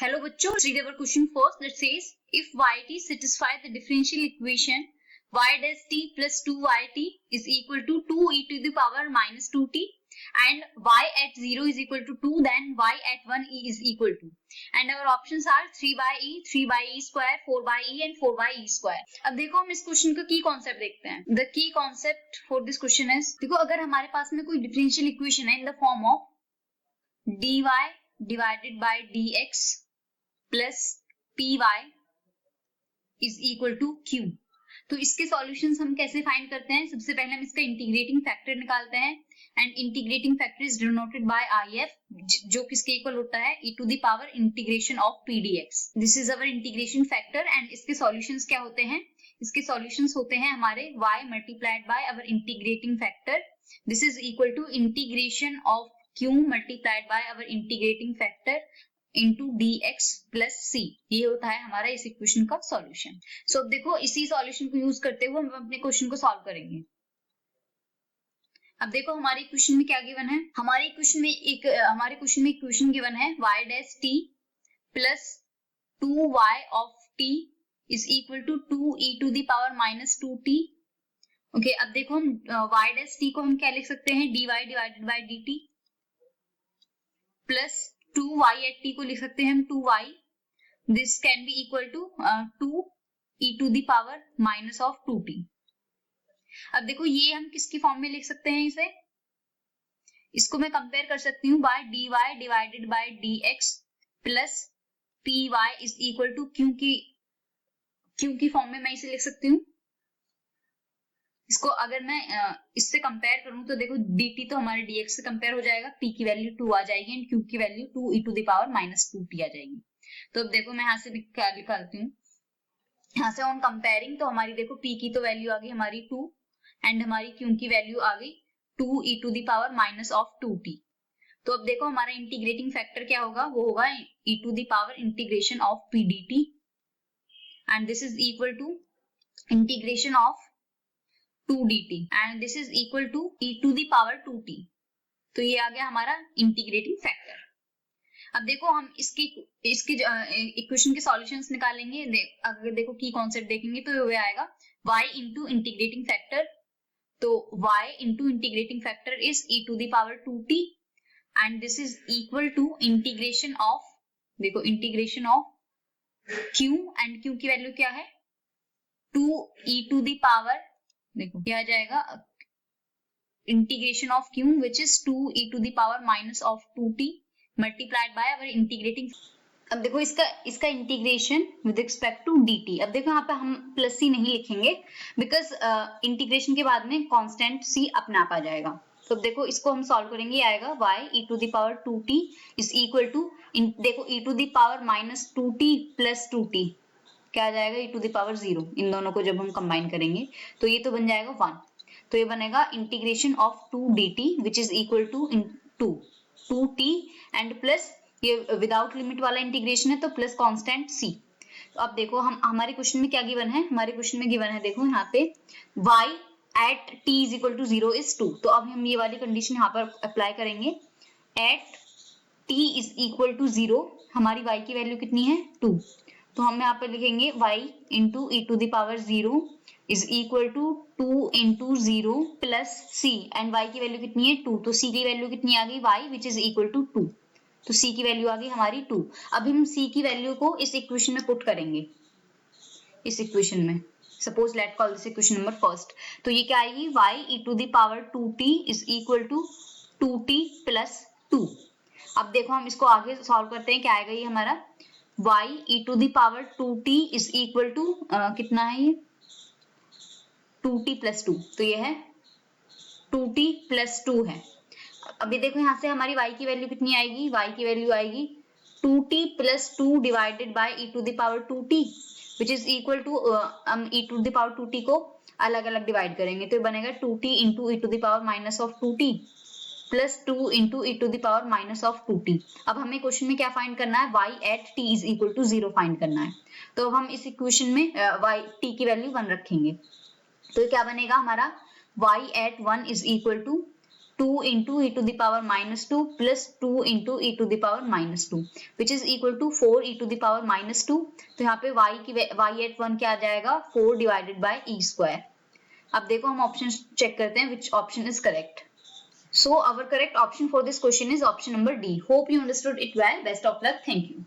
Hello बच्चों, let's read our question first that says if yt satisfy the differential equation y dash t plus 2yt is equal to 2e to the power minus 2t and y at 0 is equal to 2, then y at 1 is equal to, and our options are 3 by e, 3 by e square, 4 by e and 4 by e square. अब देखो हम इस question का की concept देखते हैं. The key concept for this question is, देखो अगर हमारे पास में कोई डिफरेंशियल इक्वेशन है in the form of dy divided by dx plus py is equal to q. तो इसके सॉल्यूशंस हम कैसे फाइंड करते हैं? सबसे पहले हम इसका इंटीग्रेटिंग फैक्टर निकालते हैं and integrating factor is denoted by if, जो किसके इक्वल होता है e to the power integration of p dx. This is our integration factor and इसके सॉल्यूशंस क्या होते हैं? इसके सॉल्यूशंस होते हैं हमारे y multiplied by our integrating factor. This is equal to integration of q multiplied by our integrating factor into dx plus c. ये होता है हमारा इस इक्वेशन का सॉल्यूशन. सो अब देखो इसी सॉल्यूशन को यूज करते हुए हम अपने क्वेश्चन को सॉल्व करेंगे. अब देखो हमारे क्वेश्चन में क्या गिवन है? हमारे क्वेश्चन में इक्वेशन गिवन है y dash t plus 2y of t is equal to 2e to the power minus 2t. Okay, अब देखो हम y dash t को हम क्या लिख सकते हैं? dy divided by dt plus 2y at t को लिख सकते हैं हम 2y. This can be equal to 2 e to the power minus of 2t. अब देखो ये हम किसकी फॉर्म में लिख सकते हैं? इसे इसको मैं कंपेयर कर सकती हूँ by dy divided by dx plus py is equal to q की फॉर्म में मैं इसे लिख सकती हूँ. इसको अगर मैं इससे कंपेयर करूं तो देखो dt तो हमारे dx से कंपेयर हो जाएगा, p की वैल्यू 2 आ जाएगी एंड q की value 2 e to the power minus 2t आ जाएगी. तो अब देखो मैं यहाँ से क्या निकालती हूँ, यहाँ से ऑन कंपेयरिंग तो हमारी देखो p की तो वैल्यू आ गई हमारी 2 एंड हमारी q की वैल्यू आ गई 2 e to the power minus of 2t. तो अब देखो हमारा इंटीग्रेटिंग फैक्टर क्या होगा? वो होगा e to the power integration of p dt and this is equal to integration of 2 dt and this is equal to e to the power 2t. तो ये आ गया हमारा इंटीग्रेटिंग फैक्टर. अब देखो हम इसके इक्वेशन के सॉल्यूशंस निकालेंगे. अगर देखो की कॉन्सेप्ट देखेंगे तो ये आएगा y इंटू इंटीग्रेटिंग फैक्टर. तो y into integrating factor is e to the power 2t and this is equal to integration of, देखो integration of q and q की वैल्यू क्या है? 2 e टू द पावर, देखो क्या आ जाएगा? Integration of q which is 2 e to the power minus of 2t multiplied by our integrating. अब देखो इसका integration with respect to dt. अब देखो यहाँ पे हम प्लस c नहीं लिखेंगे बिकॉज इंटीग्रेशन के बाद में कांस्टेंट c अपने आप आ जाएगा. तो देखो इसको हम सॉल्व करेंगे, आएगा y e to the power 2t is equal to, देखो e to the power minus 2t plus 2t क्या आ जाएगा? e to the power 0. इन दोनों को जब हम कंबाइन करेंगे तो ये तो बन जाएगा 1. तो ये बनेगा integration of 2 dt which is equal to 2t and plus ये विदाउट लिमिट वाला इंटीग्रेशन है तो प्लस कांस्टेंट c. तो अब देखो हम हमारे क्वेश्चन में क्या गिवन है? हमारे क्वेश्चन में गिवन है देखो यहाँ पे y at t is equal to 0 is 2. तो अब हम ये वाली कंडीशन यहाँ पर अप्लाई करेंगे. at t is equal to 0 हमारी y की वैल्यू कितनी है? 2. तो हम यहाँ पर लिखेंगे y into e to the power 0 is equal to 2 into 0 plus c and y की वैल्यू कितनी है? 2. तो c की वैल्यू कितनी आ गई? y which is equal to 2. तो c की वैल्यू आ गई हमारी 2. अब हम c की वैल्यू को इस इक्वेशन में पुट करेंगे. इस इक्वेशन में suppose let call this equation number first. तो ये क्या आएगी? y e to the power 2t is equal to 2t plus 2. अब देखो हम इसको आगे सॉल्व करते हैं. क्या आएगा ये हमारा? y e to the power 2t is equal to कितना है ये? 2t plus 2. तो ये है 2t प्लस 2 है. अभी देखो यहाँ से हमारी y की वैल्यू कितनी आएगी? y की वैल्यू आएगी 2t plus 2 divided by e to the power 2t which is equal to, हम e to the power 2t को अलग अलग डिवाइड करेंगे तो ये बनेगा 2t into e to the power minus of 2t plus 2 into e to the power minus of 2t. अब हमें क्वेश्चन में क्या फाइंड करना है? y at t is equal to 0 find करना है. तो हम इस इक्वेशन में y t की वैल्यू 1 रखेंगे. तो क्या बनेगा हमारा? y at 1 is equal to 2 into e to the power minus 2 plus 2 into e to the power minus 2 which is equal to 4 e to the power minus 2. तो यहाँ पे y at 1 क्या आ जाएगा 4 divided by e square. अब देखो हम option check करते हैं which option is correct. So our correct option for this question is option number D. Hope you understood it well. Best of luck. Thank you.